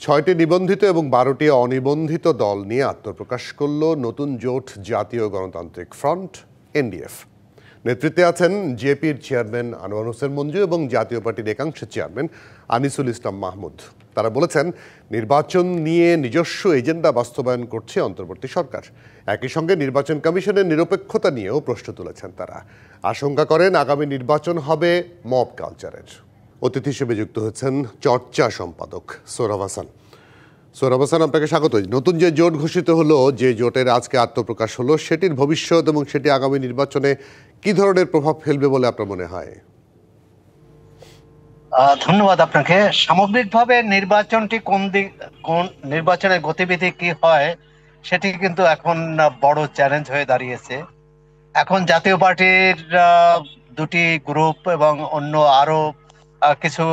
6টি নিবন্ধিত এবং 12টি অনিবন্ধিত দল নিয়ে আত্মপ্রকাশ করল নতুন জোট জাতীয় গণতান্ত্রিক ফ্রন্ট এনডিএফ। নেতৃত্বে আছেন জেপির চেয়ারম্যান আনোয়ার হোসেন মঞ্জু এবং জাতীয় পার্টির একাংশের চেয়ারম্যান আনিসুল ইসলাম মাহমুদ। তারা বলেছেন, নির্বাচন নিয়ে নিজস্ব এজেন্ডা বাস্তবায়ন করছে অন্তর্বর্তী সরকার। একই সঙ্গে নির্বাচন কমিশনের নিরপেক্ষতা নিয়েও প্রশ্ন তুলেছেন তারা। আশঙ্কা করেন আগামী নির্বাচন হবে মব কালচারের। অতিথি হিসেবে যুক্ত হয়েছেন চর্চা সম্পাদক সোহরাব হাসান। সোহরাব হাসান, আপনাকে স্বাগত। নতুন যে জোট ঘোষিত হলো, যে জোটের আজকে আত্মপ্রকাশ হলো, সেটির ভবিষ্যৎ এবং সেটি আগামী নির্বাচনে কি ধরনের প্রভাব ফেলবে বলে আপনার মনে হয়? ধন্যবাদ আপনাকে। সামগ্রিকভাবে নির্বাচনটি কোন নির্বাচনের গতিবিধি কি হয় সেটি কিন্তু এখন বড় চ্যালেঞ্জ হয়ে দাঁড়িয়েছে। এখন জাতীয় পার্টির দুটি গ্রুপ এবং অন্য আরো কিছু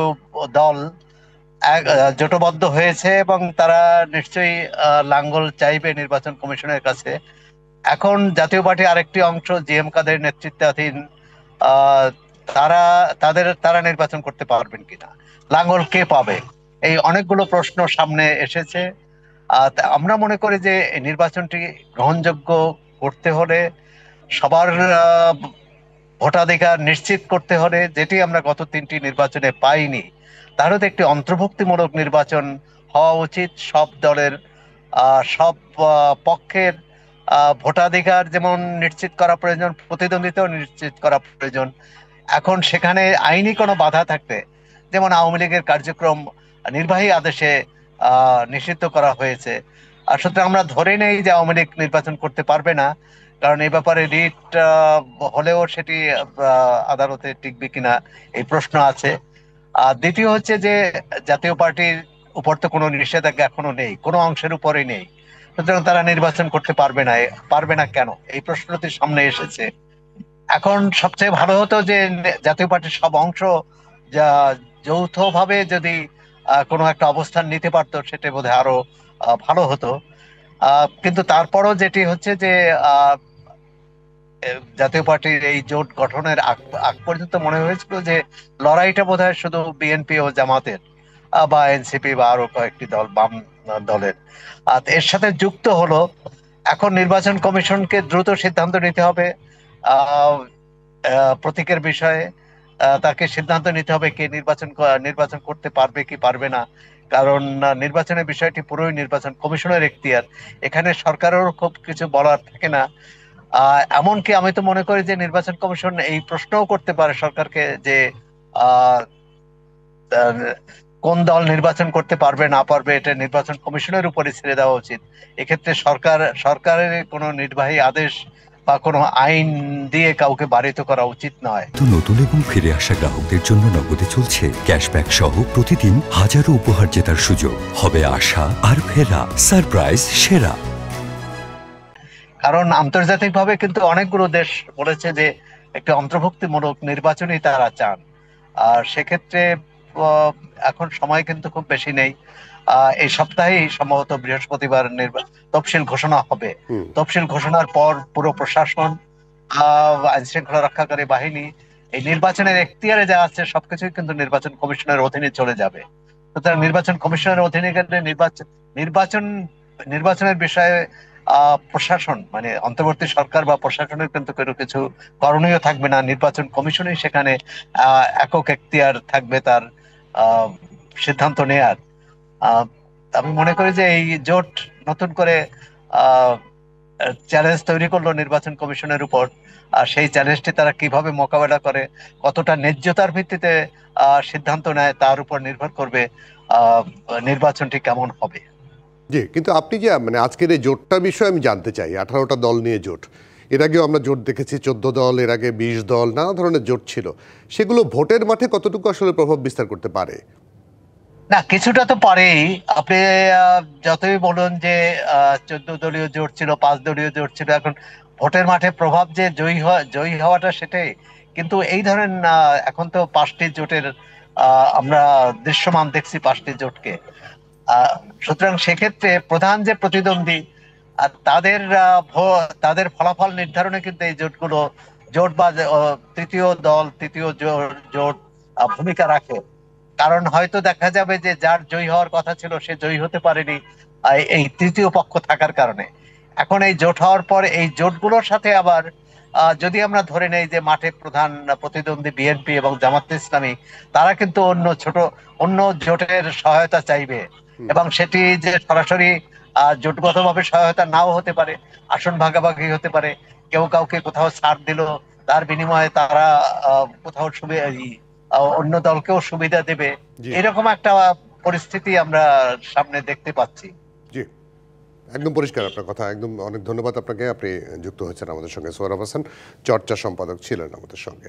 দল জোটবদ্ধ হয়েছে এবং তারা নিশ্চয়ই লাঙ্গল চাইবে নির্বাচন কমিশনের কাছে। এখন জাতীয় পার্টি আরেকটি অংশ জিএম কাদের নেতৃত্বাধীন তারা নির্বাচন করতে পারবেন কিনা, লাঙ্গল কে পাবে, এই অনেকগুলো প্রশ্ন সামনে এসেছে। আমরা মনে করি যে এই নির্বাচনটি গ্রহণযোগ্য করতে হলে সবার ভোটাধিকার নিশ্চিত করতে হলে, যেটি আমরা গত 3টি নির্বাচনে পাইনি, তাহলে তো একটি অন্তর্ভুক্তিমূলক নির্বাচন হওয়া উচিত। সব দলের সব পক্ষের ভোটাধিকার যেমন নিশ্চিত করা প্রয়োজন, প্রতিদ্বন্দ্বিতাও নিশ্চিত করা প্রয়োজন। এখন সেখানে আইনি কোনো বাধা থাকবে, যেমন আওয়ামী লীগের কার্যক্রম নির্বাহী আদেশে নিষিদ্ধ করা হয়েছে। আর সুতরাং আমরা ধরে নেই যে আওয়ামী লীগ নির্বাচন করতে পারবে না, কারণ এই ব্যাপারে রিট হলেও সেটি আদালতে টিকবে কিনা এই প্রশ্ন আছে। আর দ্বিতীয় হচ্ছে যে জাতীয় পার্টির উপর তো কোনো নিষেধাজ্ঞা এখনো নেই, কোনো অংশের উপরে নেই, সুতরাং তারা নির্বাচন করতে পারবে না কেন, এই প্রশ্নটি সামনে এসেছে। এখন সবচেয়ে ভালো হতো যে জাতীয় পার্টির সব অংশ যৌথভাবে যদি কোনো একটা অবস্থান নিতে পারতো, সেটা বোধহয় আরো ভালো হতো। কিন্তু তারপরও যেটি হচ্ছে যে জাতীয় পার্টির এই জোট গঠনের আগ পর্যন্ত মনে হয়েছিল যে লড়াইটা বোধহয় শুধু বিএনপি ও জামাতের বা এনসিপি বা আরো কয়েকটি দল, বাম দলের। এর সাথে যুক্ত হলো এখন নির্বাচন কমিশনকে দ্রুত সিদ্ধান্ত নিতে হবে প্রতীকের বিষয়ে। তাকে সিদ্ধান্ত নিতে হবে কে নির্বাচন করতে পারবে কি পারবে না, কারণ নির্বাচনের বিষয়টি পুরোই নির্বাচন কমিশনের এখতিয়ার, এখানে সরকারেরও খুব কিছু বলার থাকে না। এমনকি আমি তো মনে করি যে নির্বাচন কমিশন এই প্রশ্নও করতে পারে সরকারকে যে কোন দল নির্বাচন করতে পারবে না পারবে এটা নির্বাচন কমিশনের উপরে ছেড়ে দেওয়া উচিত। এক্ষেত্রে সরকারের কোনো নির্বাহী আদেশ বা কোনো আইন দিয়ে কাউকে বারিত করা উচিত নয়। নতুন এবং ফিরে আসা গ্রাহকদের জন্য নগদে চলছে ক্যাশব্যাক সহ প্রতিদিন হাজারো উপহার জেতার সুযোগ। হবে আশা আর ফেরা, সারপ্রাইজ সেরা। কারণ আন্তর্জাতিকভাবে কিন্তু অনেকগুলো দেশ বলেছে যে একটি অন্তর্ভুক্তিমূলক নির্বাচনই তারা চান। আর সেক্ষেত্রে এখন সময় কিন্তু খুব বেশি নেই। এই সপ্তাহেই সম্ভবত বৃহস্পতিবার তফসিল ঘোষণা হবে। তফসিল ঘোষণার পর পুরো প্রশাসন, আইন শৃঙ্খলা রক্ষাকারী বাহিনী, এই নির্বাচনের এখতিয়ারে যা আছে সবকিছুই কিন্তু নির্বাচন কমিশনের অধীনে চলে যাবে। সুতরাং নির্বাচন কমিশনের অধীনে গেলে নির্বাচনের বিষয়ে প্রশাসন মানে অন্তর্বর্তী সরকার বা প্রশাসনের কিন্তু কোনো কিছু করণীয় থাকবে না। নির্বাচন কমিশনই সেখানে একক এখতিয়ার থাকবে তার সিদ্ধান্ত নেয়ার। আমি মনে করি যে এই জোট নতুন করে চ্যালেঞ্জ তৈরি করলো নির্বাচন কমিশনের উপর। আর সেই চ্যালেঞ্জটি তারা কিভাবে মোকাবেলা করে, কতটা ন্যায্যতার ভিত্তিতে সিদ্ধান্ত নেয়, তার উপর নির্ভর করবে নির্বাচনটি কেমন হবে। জি, কিন্তু আপনি যে আজকের এই জোটটা বিষয়ে আমি জানতে চাই। 18টা দল নিয়ে জোট, এর আগেও আমরা জোট দেখেছি 14 দল, এর আগে 20 দল, নানা ধরনের জোট ছিল। সেগুলো ভোটের মাঠে কতটুকু আসলে প্রভাব বিস্তার করতে পারে? না, কিছুটা তো পারেই। আপনি যতই বলুন যে 14 দলীয় জোট ছিল, 5 দলীয় জোট ছিল, এখন ভোটের মাঠে প্রভাব যে জয়ী হওয়াটা সেটাই। কিন্তু এই ধরেন এখন তো 5টি জোটের আমরা দৃশ্যমান দেখছি, 5টি জোটকে। সুতরাং সেক্ষেত্রে প্রধান যে প্রতিদ্বন্দ্বী তাদের ফলাফল নির্ধারণে কিন্তু এই জোট বা তৃতীয় দল, তৃতীয় জোট ভূমিকা রাখে। কারণ হয়তো দেখা যাবে যে যার জয়ী হওয়ার কথা ছিল সে জয়ী হতে পারেনি এই তৃতীয় পক্ষ থাকার কারণে। এখন এই জোট হওয়ার পর এই জোটগুলোর সাথে আবার যদি আমরা ধরে নেই যে মাঠে প্রধান প্রতিদ্বন্দ্বী বিএনপি এবং জামাত ইসলামী, তারা কিন্তু অন্য জোটের সহায়তা চাইবে, এবং সেটি যে সরাসরি জোটগতভাবে সহায়তা নাও হতে পারে, আসন ভাগাভাগি হতে পারে, কেউ কাউকে কোথাও ছাড় দিল, তার বিনিময়ে তারা কোথাও অন্য দলকেও সুবিধা দেবে, জি এরকম একটা পরিস্থিতি আমরা সামনে দেখতে পাচ্ছি। জি, একদম পরিষ্কার আপনার কথা। একদম অনেক ধন্যবাদ আপনাকে। আপনি যুক্ত হয়েছেন আমাদের সঙ্গে। সোহরাব হোসেন চর্চা সম্পাদক ছিলেন আমাদের সঙ্গে।